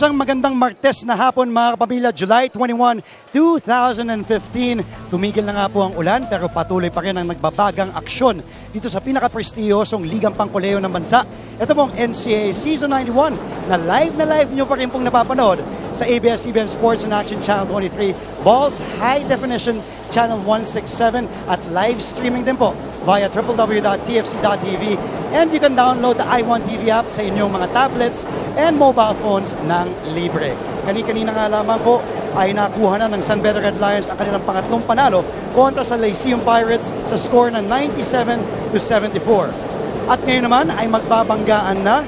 Isang magandang Martes na hapon mga kapamilya, July 21, 2015. Tumigil na nga po ang ulan pero patuloy pa rin ang nagbabagang aksyon dito sa pinaka-prestiyosong ligang pangkuleo ng bansa. Ito pong NCAA Season 91 na live nyo pa rin pong napapanood sa ABS-CBN Sports and Action Channel 23, Balls High Definition Channel 167 at live streaming din po via www.tfc.tv, and you can download the iOne TV app sa inyong mga tablets and mobile phones ng libre. Kani-kanina nga lamang po ay nakuha na ng San Beda Red Lions ang kanilang pangatlong panalo kontra sa Lyceum Pirates sa score na 97-74. At ngayon naman ay magbabanggaan na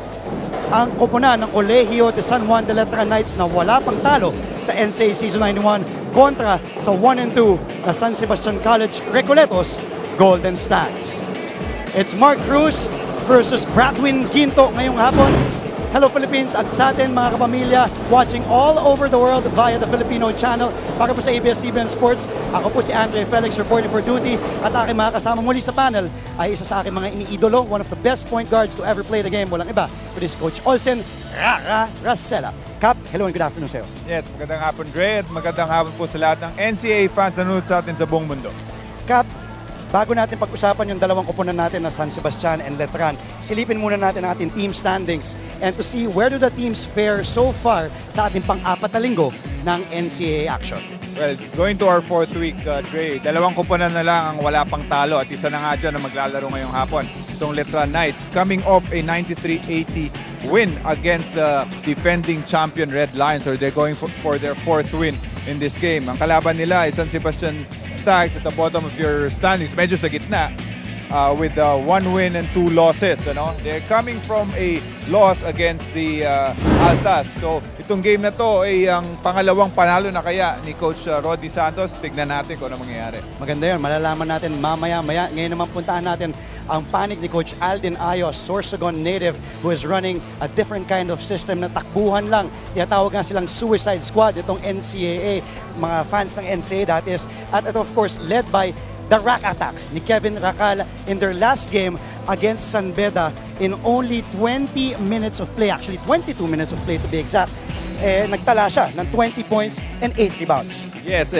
ang koponan ng Colegio de San Juan de Letra Knights na wala pang talo sa NCAA Season 91 kontra sa 1-2 na San Sebastian College Recoletos Golden Stags. It's Mark Cruz versus Bradwin Quinto ngayong hapon. Hello Philippines at sa atin mga kapamilya watching all over the world via the Filipino channel. Para po sa ABS-CBN Sports, ako po si Andre Felix reporting for duty at aking mga kasama muli sa panel ay isa sa aking mga iniidolo, one of the best point guards to ever play the game. Walang iba, kundi si Coach Olsen Rasela. Cap, hello and good afternoon sa iyo. Yes, magandang hapon Dre at magandang hapon po sa lahat ng NCAA fans na nanonood sa atin sa buong mundo. Cap, bago natin pag-usapan yung dalawang koponan natin na San Sebastian and Letran, silipin muna natin ang ating team standings and to see where do the teams fare so far sa ating pang-apat na linggo ng NCAA action. Well, going to our fourth week, Dre, dalawang koponan na lang ang wala pang talo at isa na nga dyan na maglalaro ngayong hapon. Itong Letran Knights coming off a 93-80 win against the defending champion Red Lions, or they're going for their fourth win in this game. Ang kalaban nila ay San Sebastian Stags at the bottom of your standings, medyo sa gitna, with 1 win and 2 losses. They're coming from a loss against the Altas. So itong game na to ay ang pangalawang panalo na kaya ni Coach Rodney Santos. Tignan natin kung ano mangyayari. Maganda yun, malalaman natin mamaya-maya. Ngayon naman puntaan natin ang panig ni Coach Aldin Ayos, Sorsogon native, who is running a different kind of system na takbuhan lang. Tinatawag nga silang Suicide Squad, itong NCAA, mga fans ng NCAA that is. At ito of course led by the Rack Attack ni Kevin Racal in their last game against San Beda in only 20 minutes of play, actually 22 minutes of play to be exact. Nagtala siya ng 20 points and 8 rebounds. Yes,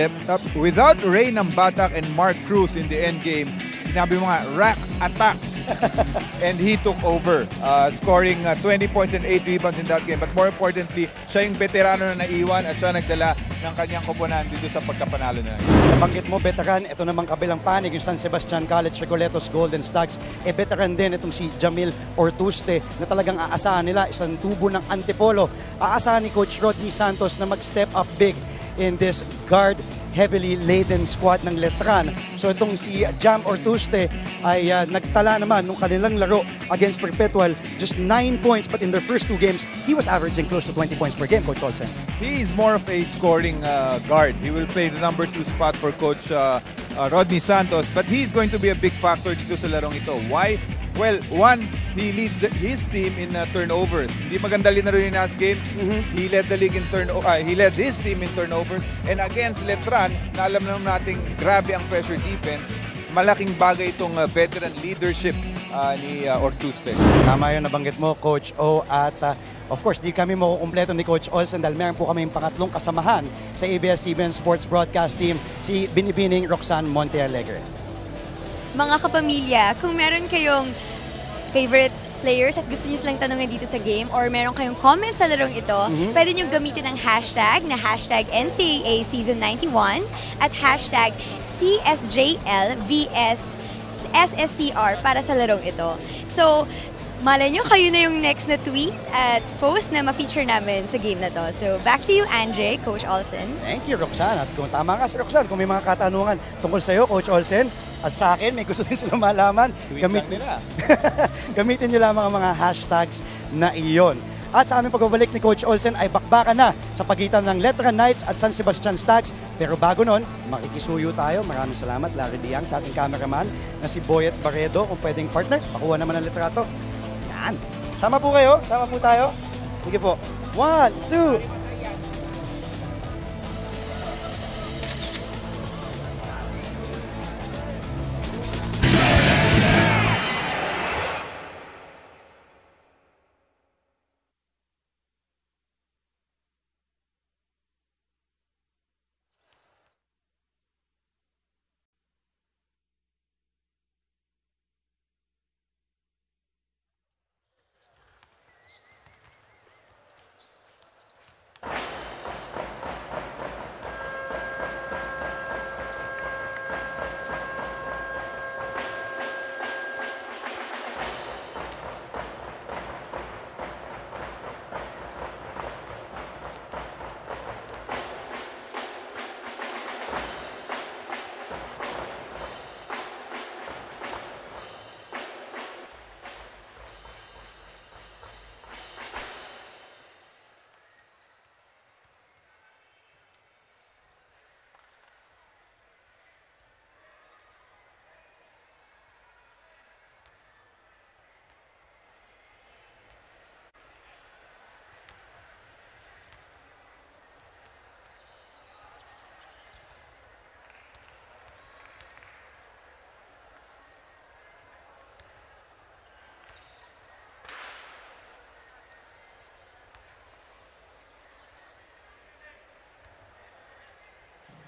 without Ray Nambatak and Mark Cruz in the end game, sinabi mo nga, Rack Attack. And he took over, scoring 20 points and 8 rebounds in that game. But more importantly, siya yung veterano na naiwan at siya nagdala ng kanyang koponan dito sa pagkapanalo na. Nabanggit mo, veteran, ito namang kabilang panig, yung San Sebastian College Recoletos Golden Stags. Veteran din itong si Jamil Ortuste na talagang aasahan nila, isang tubo ng Antipolo. Aasahan ni Coach Rodney Santos na mag-step up big in this guard heavily laden squad ng Letran. So itong si Jam Ortuste ay nagtala naman nung kanilang laro against Perpetual, just 9 points, but in their first 2 games, he was averaging close to 20 points per game, Coach Olsen. He is more of a scoring guard. He will play the number 2 spot for Coach Rodney Santos, but he's going to be a big factor dito sa larong ito. Why? Well, one, he leads his team in turnovers. Hindi maganda linaro yung last game. He led the league in he led his team in turnovers. And against Letran, na alam naman natin grabe ang pressure defense, malaking bagay itong veteran leadership ni Ortuste. Tama yun nabanggit mo, Coach O. At of course, di kami makukumpleto ni Coach Olsen dahil meron po kami yung pangatlong kasamahan sa ABS-CBN Sports Broadcast Team, si Binibining Roxanne Montealegre. Mga kapamilya, kung meron kayong favorite players at gusto nyo silang tanongin dito sa game or meron kayong comments sa larong ito, pwede nyo gamitin ang hashtag na hashtag NCAA Season 91 at hashtag CSJLVSSCR para sa larong ito. So, malay nyo, kayo na yung next na tweet at post na ma-feature namin sa game na to. So, back to you, Andre, Coach Olsen. Thank you, Roxanne. At kung tama ka si Roxanne, kung may mga katanungan tungkol sa iyo, Coach Olsen, at sa akin, may gusto din silang malaman, gamitin nyo lamang ang mga hashtags na iyon. At sa aming pagbabalik ni Coach Olsen ay bakbakan na sa pagitan ng Letran Knights at San Sebastian Stags. Pero bago nun, makikisuyo tayo. Maraming salamat, Larry Diang, sa ating cameraman na si Boyet Barredo. Kung pwedeng partner, pakuha naman ang litrato. Yan. Sama po kayo. Sama po tayo. Sige po. 1, 2,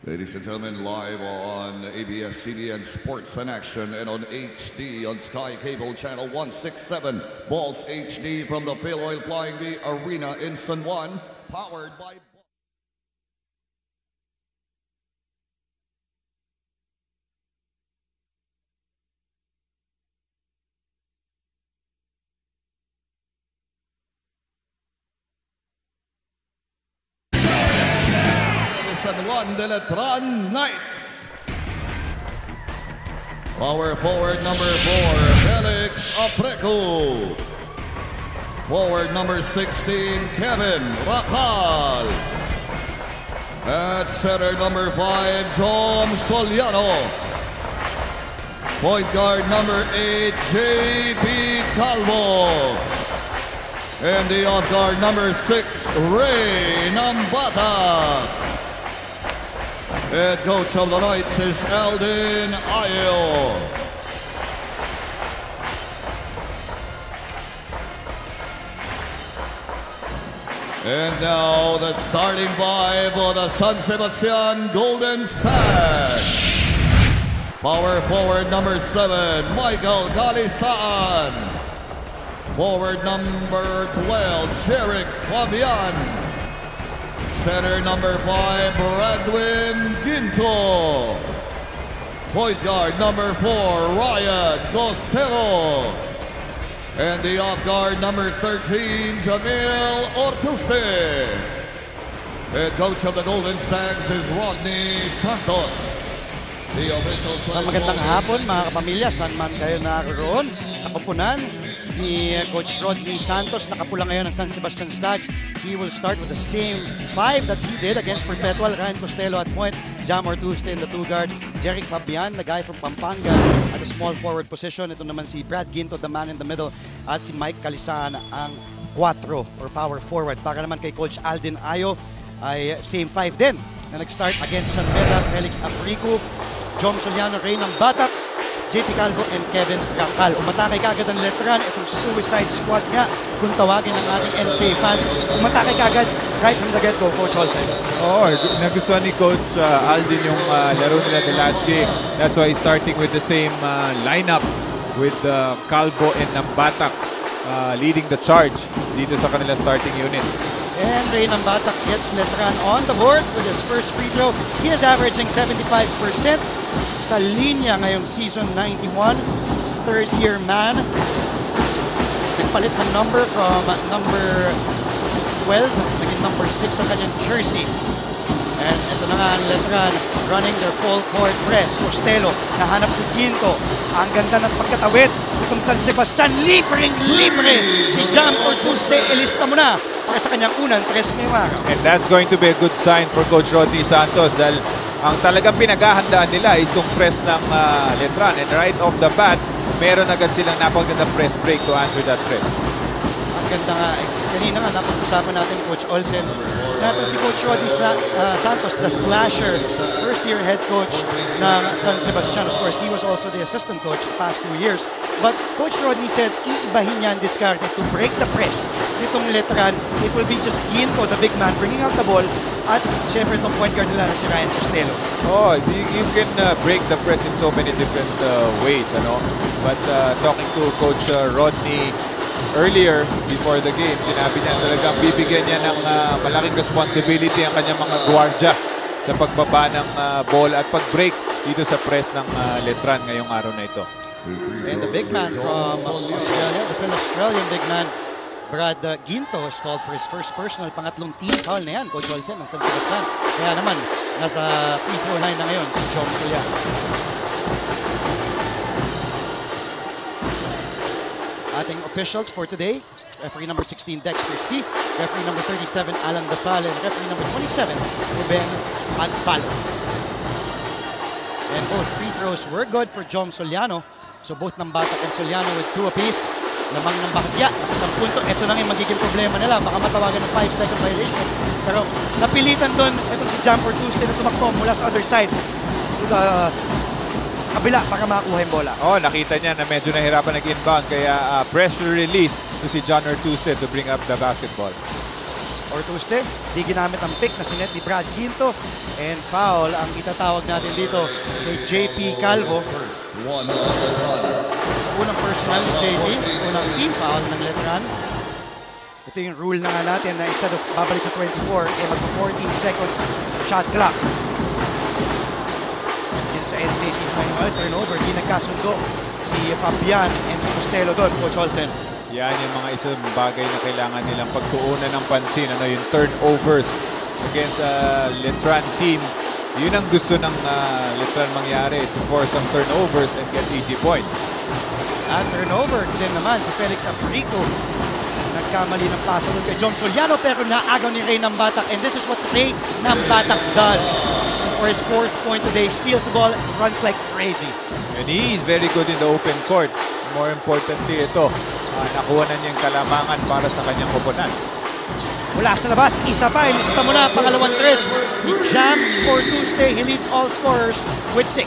Ladies and gentlemen, live on ABS-CBN Sports in Action and on HD on Sky Cable Channel 167. Balls HD from the Phil Oil Flying V Arena in San Juan, powered by... San Juan de Letran Knights. Power forward number 4, Felix Apreco. Forward number 16, Kevin Racal. At center number 5, John Soliano. Point guard number 8, J.B. Calvo. And the off guard number 6, Ray Nambata. Head coach of the Knights is Eldin Ayo. And now the starting five for the San Sebastian Golden Sands. Power forward number 7, Michael Calisan. Forward number 12, Jerick Fabian. Center number 5, Bradwin Ginto. Point guard number 4, Ryan Costello. And the off guard number 13, Jamil Ortuste. Head coach of the Golden Stags is Rodney Santos. The official Sa magandang hapon mga kapamilya, saan man kayo naroon. Sa koponan ni Coach Rodney Santos, nakapula ngayon ng San Sebastian Stags. He will start with the same 5 that he did against Perpetual. Ryan Costello at point, Jam Ortuste in the 2 guard, Jerick Fabian, the guy from Pampanga at a small forward position. Ito naman si Brad Ginto, the man in the middle, at si Mike Calisan ang 4 or power forward. Para naman kay Coach Aldin Ayo ay same 5 din na nag-start against San Beda, Felix Aprico, Jom Soliano, Ray Nambata, JP Calvo, and Kevin Racal. Umatake kagad ang Letran, itong Suicide Squad nga kung tawagin ng ating NCAA fans. Umatake kagad right from the get-go, Coach Olsen. Oo, nagustuhan ni Coach Aldin yung laro nila the last game. That's why he's starting with the same lineup with Calvo and Nambatak leading the charge dito sa kanila starting unit. And Ray Nambata gets Letran on the board with his first free throw. He is averaging 75% sa linya ngayong season 91. Third-year man. Nagpalit ng number from number 12, naging number 6 sa kanyang jersey. And ito na nga ang Letran running their full court press. Costello, nahanap si Ginto. Ang ganda ng pagkatawid. Itong San Sebastian, libre si Jam Ortuste. Ilista mo na para sa kanyang unang 3 ngayong araw. And that's going to be a good sign for Coach Rodney Santos dahil ang talagang pinaghahandaan nila is itong press ng Letran. And right off the bat, meron agad silang napagandang press break to answer that press. Ang ganda nga, kanina nga napag-usapan natin Coach Olsen na ito si Coach Rodney Santos, the slasher, first-year head coach ng San Sebastian. Of course, he was also the assistant coach the past 2 years. But Coach Rodney said, iibahin niya ang diskarte to break the press. Nitong Letran, it will be just Ginto, the big man, bringing out the ball. At syempre itong point guard nila na si Ryan Costello. Oh, you can break the press in so many different ways, ano? But talking to Coach Rodney earlier before the game, sinabi niya talagang bibigyan niya ng malaking responsibility ang kanyang mga gwardiya sa pagbaba ng ball at pag-break dito sa press ng Letran ngayong araw na ito. And the big man from Australia, the Phil-Australian big man, Brad Ginto, is called for his first personal, pangatlong team foul na yan, Coach Olsen, ng San Sebastian. Kaya naman, nasa free throw line na ngayon si Jom Soliano. Ating officials for today, referee number 16, Dexter C. Referee number 37, Alan Basal. And referee number 27, Ruben Agpalo. And both free throws were good for Jom Soliano. So both Nambata and Soliano with 2 apiece. Lamang ng bahagya, isang punto. Ito na yung magiging problema nila. Baka matawagan ng 5-second violation. Pero napilitan doon itong si Jam Ortuste na tumakbo mula sa other side. Sa kabila para makakuha yung bola. Oh, nakita niya na medyo nahirapan nag-inbound kaya pressure release to si John Ortuste to bring up the basketball. or Tuesday, di ginamit ang pick na sinet ni Brad Quinto. And foul ang itatawag natin dito kay JP Calvo. First one on the run. Unang personal ni JP, unang team foul ng Letran. Ito yung rule na nga natin na instead of babalik sa 24, magpa-14-second shot clock. And sa NCAC final turnover, di nagkasundo si Fabian and si Costello doon, Coach Olsen. Yan yung mga isang bagay na kailangan nilang pagtuunan ng pansin. Yung turnovers against Letran team. Yun ang gusto ng Letran mangyari, to force some turnovers and get easy points. At turnover din naman si Felix Aprico. Nagkamali ng pasa doon kay Jom Soliano pero naagaw ni Ray Nambatak, and this is what Ray Nambatak does. For his 4th point today, steals the ball, runs like crazy. And he is very good in the open court. More importantly, ito, nakuha na niyang kalamangan para sa kanyang koponan. Mula sa labas, isa pa, ilista mo na, pangalawang tres. Ni Jam for Tuesday, he leads all scorers with 6.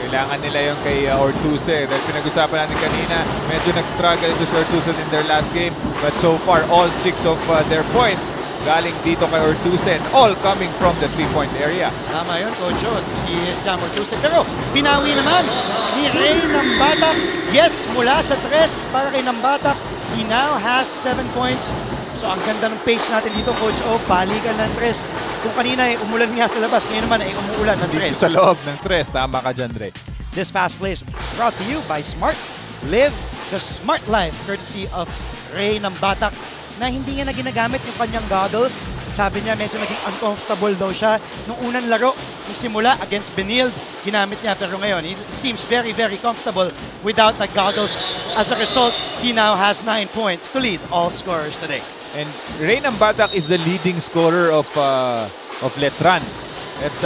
Kailangan nila yung kay Ortuse. Dahil pinag-usapan natin kanina, medyo nag-struggle ito si Ortuse in their last game. But so far, all 6 of their points galing dito kay Ortuse, and all coming from the 3-point area. Tama yun, Coach O, si Jam for Tuesday. Pero pinawi naman ni Ray Nambatak. Yes, mula sa tres para kay Nambatak. He now has 7 points. So ang ganda ng pace natin dito, Coach O, balikan ng tres. Kung kanina ay umulan nga sa labas, ngayon naman ay umuulan ng tres. Dito sa loob ng tres, tama ka dyan, Dre. This fast play is brought to you by Smart. Live the smart life courtesy of Ray Nambatak, na hindi niya na ginagamit yung kanyang goggles. Sabi niya medyo naging uncomfortable daw siya. Nung unang laro, yung simula against Benilde, ginamit niya. Pero ngayon, he seems very, very comfortable without the goggles. As a result, he now has 9 points to lead all scorers today. And Ray Nambatak is the leading scorer of Letran. At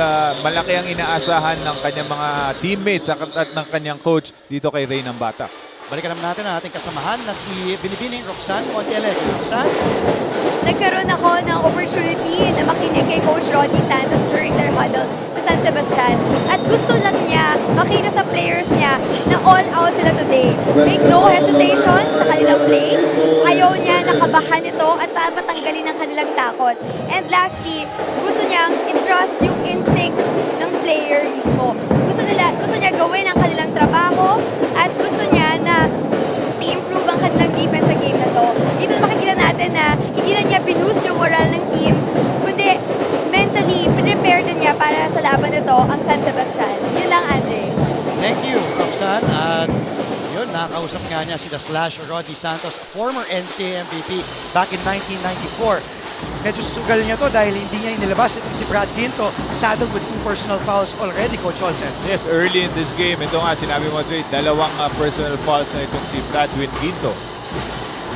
malaki ang inaasahan ng kanyang mga teammates at ng kanyang coach dito kay Ray Nambatak. Balikan naman natin ang ating kasamahan na si Binibining Roxanne Montialegre. Roxanne? Nagkaroon ako ng opportunity na makinig kay Coach Rodney Santos during their huddle sa San Sebastian. At gusto lang niya makita sa players niya na all out sila today. Make no hesitation sa kanilang play. Ayaw niya nakabahan ito at matanggalin ang kanilang takot. And lastly, gusto niyang i-trust yung instincts ng player mismo. Gusto niya gawin ang kanilang trabaho at gusto niya na i-improve ang kanilang defense sa game na to. Dito na makikita natin na hindi na niya binoost yung moral ng team, kundi mentally, prepare din niya para sa laban nito ang San Sebastian. Yun lang, Andre. Thank you, Roxanne. At yun, nakausap nga niya si The Slash Rodney Santos, a former NCAA MVP back in 1994. Medyo sugal niya to dahil hindi niya inilabas itong si Brad Quinto, saddled with 2 personal fouls already, Coach Olsen. Yes, early in this game, ito nga sinabi mo, Dre, dalawang personal fouls na itong si Bradwin Quinto.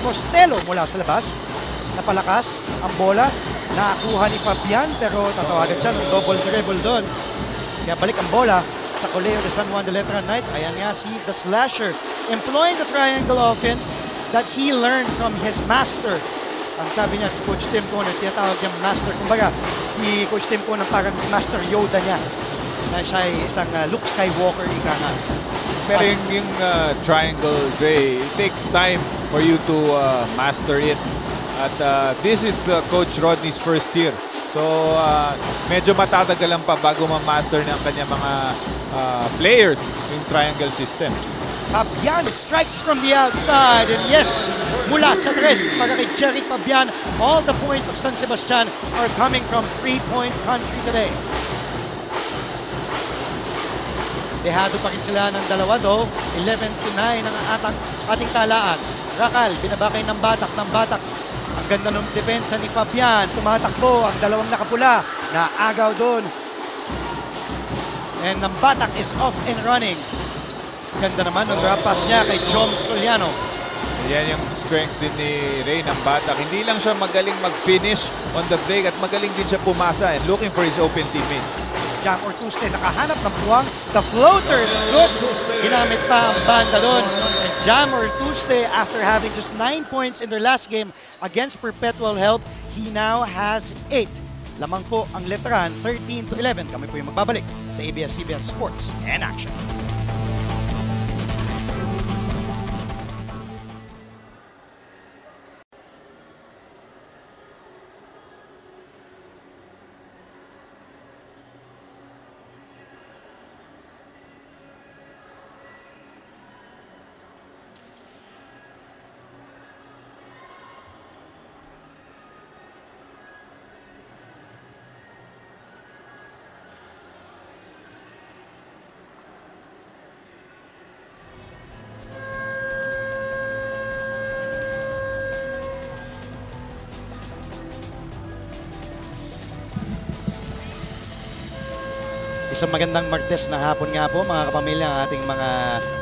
Costello mula sa labas, napalakas ang bola, nakakuha ni Fabian pero tatawagan siya ng double dribble doon. Kaya balik ang bola sa Colegio de San Juan de Letran Knights. Ayan nga si The Slasher, employing the triangle offense that he learned from his master. Ang sabi niya si Coach Tim Conner, tinatawag niyang master. Kumbaga, si Coach Tim Conner parang si Master Yoda niya. Na siya ay isang Luke Skywalker, ika nga. Pero yung triangle, Dre, it takes time for you to master it. At this is Coach Rodney's first year. So, medyo matatagalan pa bago ma-master ng kanya mga players yung triangle system. Fabian strikes from the outside, and yes, mula sa tres para kay Jerry Fabian. All the points of San Sebastian are coming from 3-point country today. Dehado pa rin sila ng dalawa though. 11-9 ang ating talaan. Rakal, binabakay ng Batak. Ang ganda ng depensa ni Fabian. Tumatakbo ang dalawang nakapula. Naagaw doon. And ng Batak is off and running. Ganda naman ng grab pass niya kay Jom Soliano. Yan yung strength din ni Ray Nambatak. Hindi lang siya magaling mag-finish on the break at magaling din siya pumasa and looking for his open teammates. Jam or Tuesday, nakahanap ng puwang. The floaters, good. Ginamit pa ang banda doon. And Jam or Tuesday, after having just 9 points in their last game against Perpetual Help, he now has 8. Lamang po ang Letran, 13-11. Kami po yung magbabalik sa ABS-CBN Sports and Action. Isang magandang Martes na hapon nga po mga kapamilya ang ating mga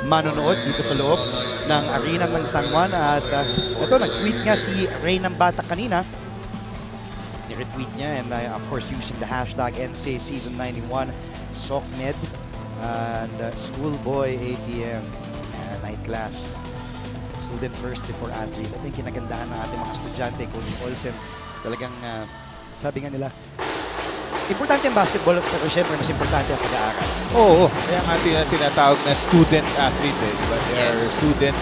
manonood dito sa loob ng arena ng San Juan. At ito, nag-tweet nga si Ray ng Bata kanina. Ni-retweet niya and of course using the hashtag NCAA Season 91 SOCMED and Schoolboy ATM night class. Student first before athlete. Ito yung kinagandahan ng ating mga estudyante, Coach Olsen. Talagang sabi nga nila, importante ang basketball, pero syempre mas importante ang pag-aaral. Oo, kaya nga tinatawag na student athlete But they are students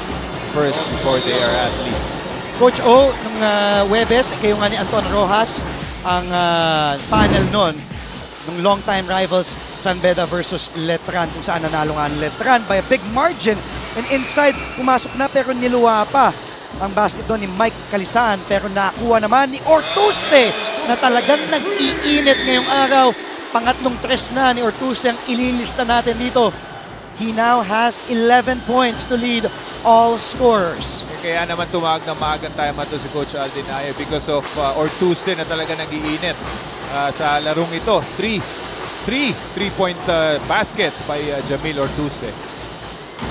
first before they are athlete. Coach O, nung Webes, kayo nga ni Anton Rojas, ang panel nun, nung long-time rivals San Beda versus Letran, kung saan nanalo nga ang Letran by a big margin. And inside, pumasok na pero niluwa pa ang basket doon ni Mike Calisaan, pero nakuha naman ni Ortuste na talagang nag-iinit ngayong araw. Pangatlong tres na ni Ortuste ang ililista natin dito. He now has 11 points to lead all scorers. Kaya naman tumawag ng maagang time to si Coach Alden Ayo because of Ortuste na talaga nag-iinit sa larong ito. Three-point baskets by Jamil Ortuste.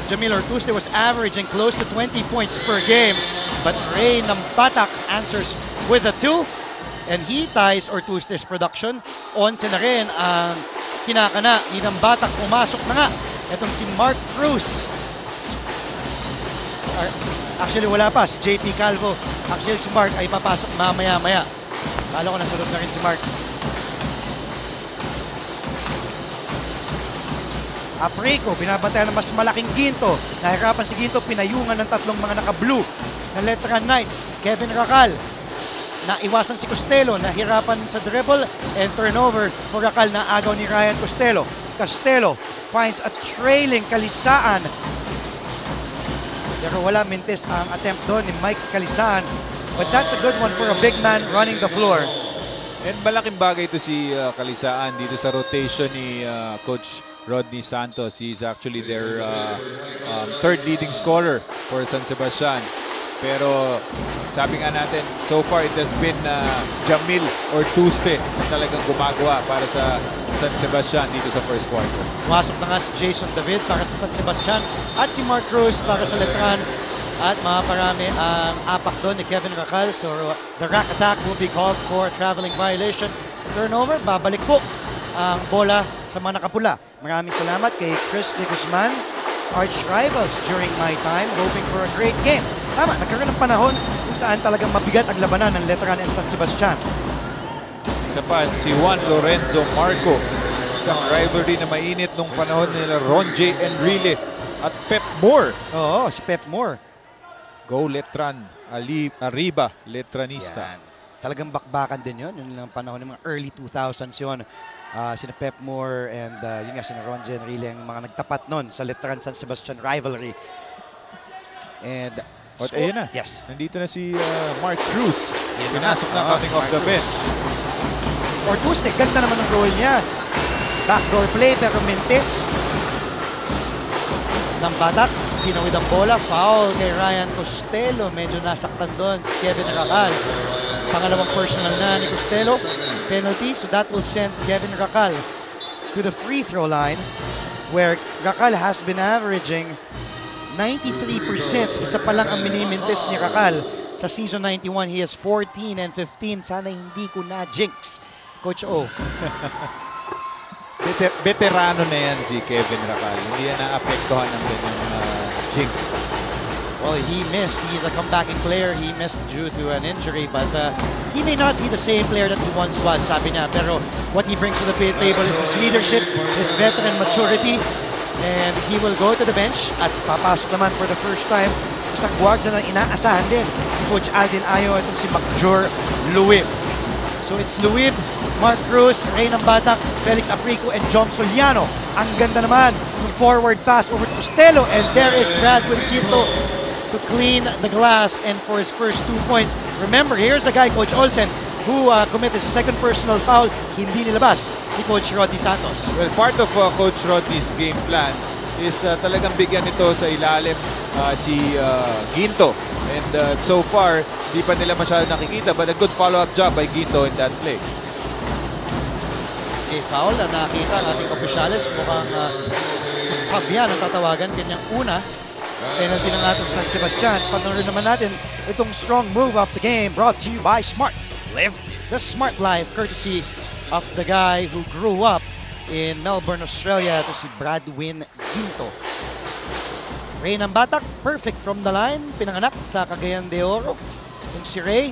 Jamil Ortuste was averaging close to 20 points per game, but Ray ng Batak answers with a 2, and he ties Ortuste's production. 11 na rin ang kinakana ni ng Batak. Pumasok na nga itong si Mark Cruz. Actually wala pa, si JP Calvo. Actually si Mark ay papasok mamaya-maya. Kala ko nasunod na rin si Mark. Aprico, binabantayan ng mas malaking Ginto. Nahirapan si Ginto, pinayungan ng tatlong mga naka-blue na Letran Knights. Kevin Racal, naiwasan si Costello, nahirapan sa dribble and turnover for Racal na agaw ni Ryan Costello. Costello finds a trailing Calisaan. Pero wala mintis ang attempt doon ni Mike Calisaan. But that's a good one for a big man running the floor. And malaking bagay ito si Calisaan dito sa rotation ni Coach Rodney Santos. He's actually their third leading scorer for San Sebastian. Pero sabi nga natin, so far it has been Jamil Ortuste na talagang gumagawa para sa San Sebastian dito sa first quarter. Pumasok na nga si Jason David para sa San Sebastian at si Mark Cruz para sa Letran. At maparami ang apak doon ni Kevin Racal. So the rack attack will be called for traveling violation. Turnover, babalik po ang bola sa mga nakapula. Maraming salamat kay Chris de Guzman, arch rivals during my time, hoping for a great game. Tama, nagkaroon ng panahon kung saan talagang mabigat ang labanan ng Letran and San Sebastian. Isa pa, si Juan Lorenzo Marco. Isang rivalry na mainit nung panahon nila Ron J. Enrile at Pep Moore. Oo, si Pep Moore. Go Letran, Arriba, Letranista. Yan. Talagang bakbakan din yun. Yun lang panahon ng mga early 2000s yun. Sina Pep Moore and yun nga, sina Ron J. Enrile ang mga nagtapat nun sa Letran San Sebastian rivalry. And At ayun na. Yes. Nandito na si Mark Cruz. Pinasok na coming off the bench. Ortuste, ganda naman ang role niya. Backdoor play pero mintis ng Batak. Tinawid ang bola. Foul kay Ryan Costello. Medyo nasaktan doon si Kevin Racal. Pangalawang personal na ni Costello. Penalty. So that will send Kevin Racal to the free throw line where Racal has been averaging 93%. Isa pa lang ang minimintis ni Racal. Sa season 91, he has 14 and 15. Sana hindi ko na-jinx, Coach O. Veterano na yan si Kevin Racal. Hindi yan naapektuhan ng jinx. Well, he missed. He's a comebacking player. He missed due to an injury, but he may not be the same player that he once was, sabi niya. Pero what he brings to the table is his leadership, his veteran maturity, and he will go to the bench at papasok naman for the first time isang guardia na inaasahan din ni Coach Alden Ayo, itong si Macjor Luib. So it's Luib, Mark Cruz, Ray ng Batak, Felix Aprico, and Jom Soliano. Ang ganda naman ng forward pass over to Costello, and there is Bradwin Quinto to clean the glass and for his first 2 points. Remember, here's a guy, Coach Olsen, who committed his second personal foul, hindi nilabas ni Coach Rodney Santos. Well, part of Coach Rodney's game plan is talagang bigyan nito sa ilalim si Ginto. And so far, di pa nila masyado nakikita, but a good follow-up job by Ginto in that play. barangay foul. Nakita ang ating opisyalis, mukhang si Fabian ang tatawagan, kanyang una. Penalty ng atong San Sebastian. Panoorin naman natin itong strong move of the game brought to you by Smart. Live the smart life courtesy of the guy who grew up in Melbourne, Australia. Ito si Bradwin Ginto. Ray ng Batak, perfect from the line. Pinanganak sa Cagayan de Oro. Yung si Ray.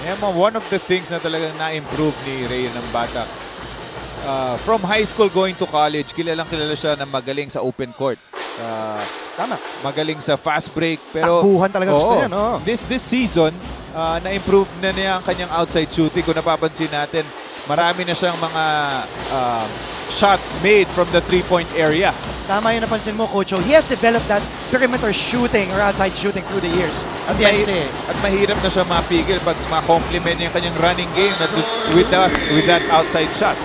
Yeah, one of the things na talagang na-improve ni Ray ng Batak. From high school going to college, kilala siya na magaling sa open court. Tama. Magaling sa fast break. Pero takbuhan talaga gusto niya, no? This season, na-improve na niya ang kanyang outside shooting. Kung napapansin natin, marami na siyang mga shots made from the three-point area. Tama yung napansin mo, Coach. He has developed that perimeter shooting or outside shooting through the years. At mahirap na siya mapigil pag ma-complement niya yung kanyang running game with that outside shot.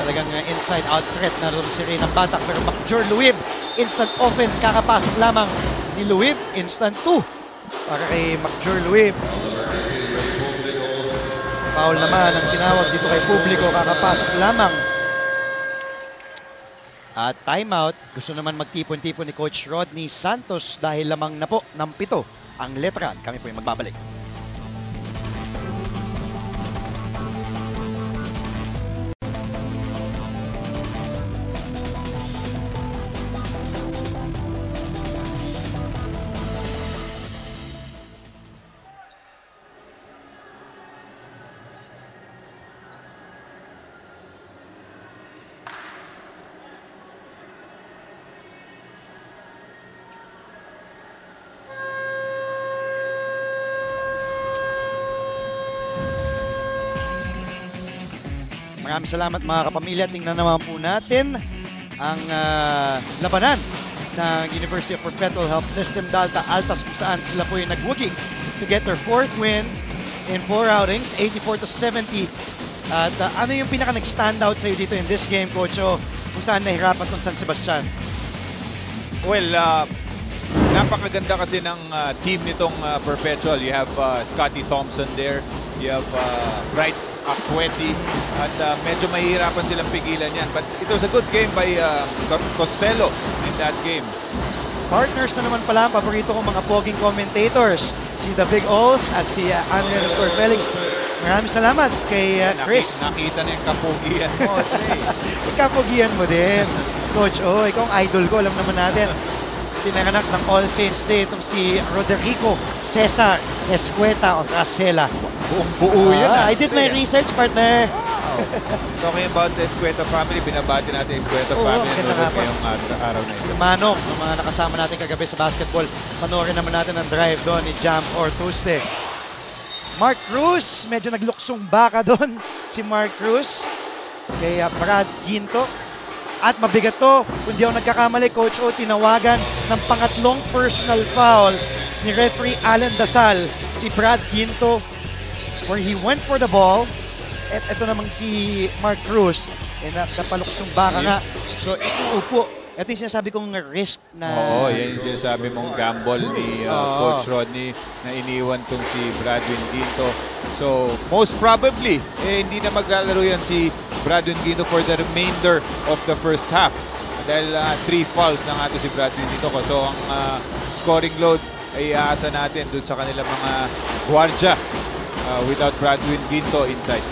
Talagang inside-out threat na rin si Ray ng Batak. Pero McJur Luib, instant offense, kakapasok lamang ni Luib, instant 2 para kay McJur Luib. Foul naman ang tinawag dito kay publiko, kakapasok lamang. At timeout, gusto naman magtipon-tipon ni Coach Rodney Santos dahil lamang na po ng 7 ang letran. Kami po yung magbabalik. Maraming salamat mga kapamilya. Tingnan naman po natin ang labanan ng University of Perpetual Health System Delta Altas kung saan sila po yung nagwuging to get their 4th win in 4 outings, 84-70. At ano yung pinaka nag-standout sa'yo dito in this game, Coach? Kung saan nahirapan tong San Sebastian? Well, napakaganda kasi ng team nitong Perpetual. You have Scotty Thompson there. You have Bright Aqueti. At medyo mahihirapan silang pigilan yan. But it was a good game by Costello in that game. Partners na naman pala ang paborito kong mga poging commentators. Si The Big Ols at si Andre Felix. Maraming salamat kay Chris. Nakita na yung kapugian mo. Yung kapugian mo din. Coach, ikaw ang idol ko. Alam naman natin. Pinanganak ng All Saints Day itong si Roderico Cesar Escueta o Racela. Buong-buo yun. I did my research, partner. Wow. Talking about the Escueta family, binabati natin Escueta family ngayong araw na ito. Si Manong, ng mga nakasama natin kagabi sa basketball, panoorin naman natin ang drive doon ni Jam or Tuesday. Mark Cruz, medyo nagluksong baka doon si Mark Cruz. Kay Brad Ginto. At mabigat to, kung di ako nagkakamali, Coach O, tinawagan ng pangatlong personal foul ni referee Alan Dasal, si Brad Ginto, where he went for the ball. At ito namang si Mark Cruz, napaluksong baka nga. So, iuupo. Ito yung sinasabi kong risk na... Oo, yan yung sinasabi mong gamble ni Coach Rodney na iniwan tong si Bradwin Ginto. So, most probably, hindi na maglalaro yan si Bradwin Ginto for the remainder of the first half. Dahil 3 fouls na nga ito si Bradwin Ginto. So, ang scoring load ay aasa natin dun sa kanilang mga guardia without Bradwin Ginto inside.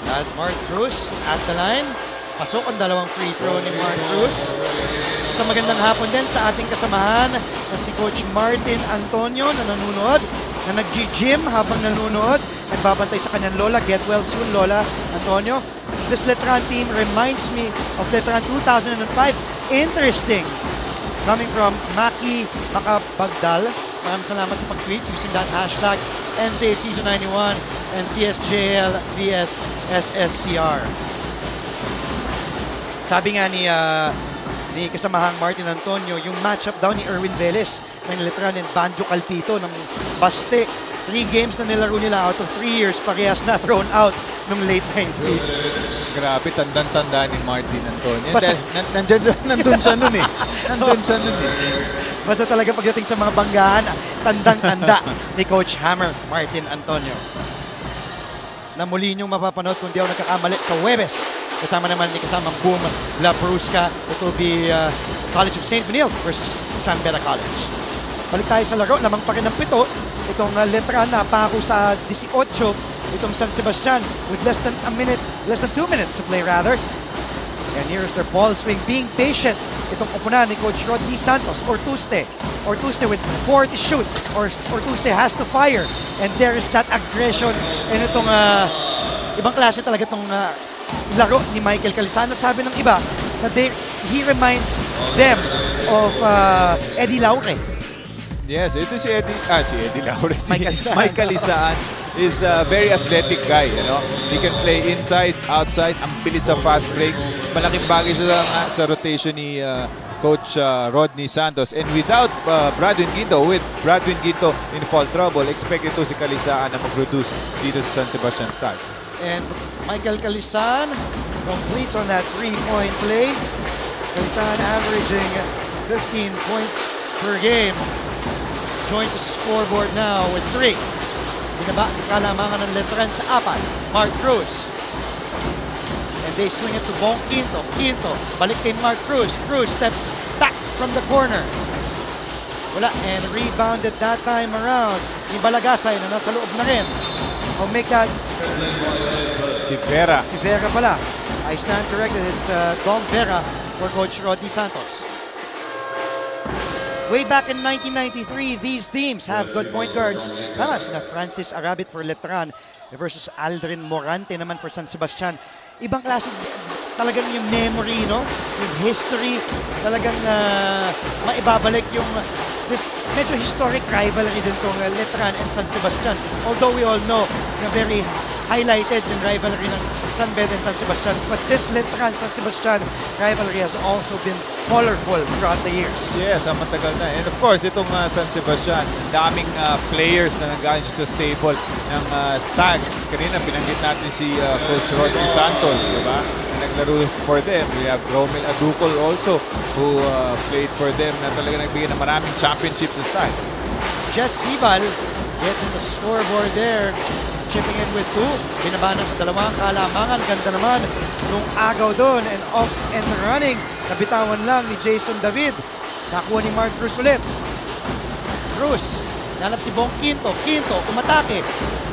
At Mark Cruz at the line. Pasok ang dalawang free throw ni Mark Cruz. Sa magandang hapon din sa ating kasamahan na si Coach Martin Antonio na nanonood, na nag-gym habang nanonood, nagbabantay sa kanyang lola. Get well soon, Lola Antonio. This Letran team reminds me of Letran 2005. Interesting. Coming from Maki Makabagdal. Maraming salamat sa pag-tweet using that hashtag NCA Season 91 and CSJL vs SSCR. Sabi nga ni kasamahang Martin Antonio, yung matchup daw ni Erwin Velez ng Letran and Banjo Calpito ng Baste. 3 games na nilaro nila out of 3 years, parehas na thrown out nung late 90s. Grabe, tandang-tanda ni Martin Antonio. Nandun siya nun eh. Basta talaga pagdating sa mga banggaan, tandang-tanda ni Coach Hammer Martin Antonio. na muli niyong mapapanood kung di ako nagkakamali sa Huwebes. Kasama naman ni kasamang Boom La Brusca. It will be College of St. Benilde versus San Beda College. Balik tayo sa laro. Lamang pa rin ng 7. Itong Letran na pako sa 18. Itong San Sebastian with less than 2 minutes to play rather. And here's their ball swing, being patient. Itong upunan ni Coach Rodney Santos, Ortuste with 4 to shoot. Ortuste has to fire. And there is that aggression. And itong ibang klase talaga itong laro ni Michael Calisana. Sabi ng iba na he reminds them of Eddie Laure. Yes, ito si Eddie Laure. Mike Calisaan is a very athletic guy, you know. He can play inside, outside, ang bilis sa fast break. Malaking bagay sa rotation ni Coach Rodney Santos. And without Bradwin Ginto, with Bradwin Ginto in fall trouble, expect ito si Calisaan na mag-produce dito sa San Sebastian Stars. And Michael Calisan completes on that 3-point play. Calisan averaging 15 points per game. Joins the scoreboard now with 3. Binaba ang kalamangan ng Letran sa 4. Mark Cruz. And they swing it to Bong Quinto. Quinto, balik kay Mark Cruz. Cruz steps back from the corner. Wala, and rebounded that time around. Ni Balagasay na nasa loob na rin. I'll make that. Si Vera. Si Vera pala. I stand corrected. It's Dom Vera for Coach Rodney Santos. Way back in 1993, these teams have good point guards. Tama, sina Francis Arabit for Letran versus Aldrin Morante naman for San Sebastian. Ibang klase talagang yung memory, no? Yung history, talagang maibabalik yung this medyo historic rivalry din tong Letran and San Sebastian. Although we all know na very highlighted yung rivalry ng San Beda and San Sebastian. But this Letran-San Sebastian rivalry has also been colorful throughout the years. Yes, ang matagal na. And of course, itong San Sebastian, daming players na nanggaling sa stable ng Stags. Kanina, binanggit natin si Coach Rodney Santos, di ba? Na naglaro for them. We have Romel Aducol also, who played for them na talaga nagbigay ng maraming championships sa Stags. Jess Sibal gets in the scoreboard there. Chipping in with 2. Binaba na sa 2 kalamangan. Ganda naman nung agaw doon. And off and running. Nabitawan lang ni Jason David. Nakuha ni Mark Cruz ulit. Cruz. Nanap si Bong Quinto. Quinto, umatake.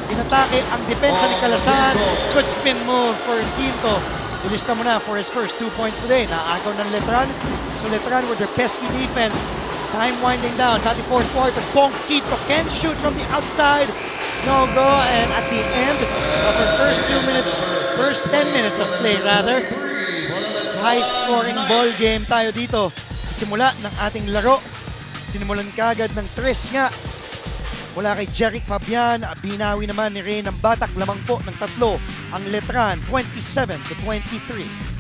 Inatake ang depensa ni Calasan. Good spin move for Quinto. Ilista mo na for his first 2 points today. Naagaw ng Letran. So Letran with their pesky defense. Time winding down sa ating 4th quarter. Bong Quinto can shoot from the outside. No go, and at the end of the first 10 minutes of play rather, high-scoring ball game tayo dito. Sa simula ng ating laro, sinimulan kagad ng 3 nga. Mula kay Jeric Fabian, binawi naman ni Ray ng Batak, lamang po ng 3 ang Letran, 27-23.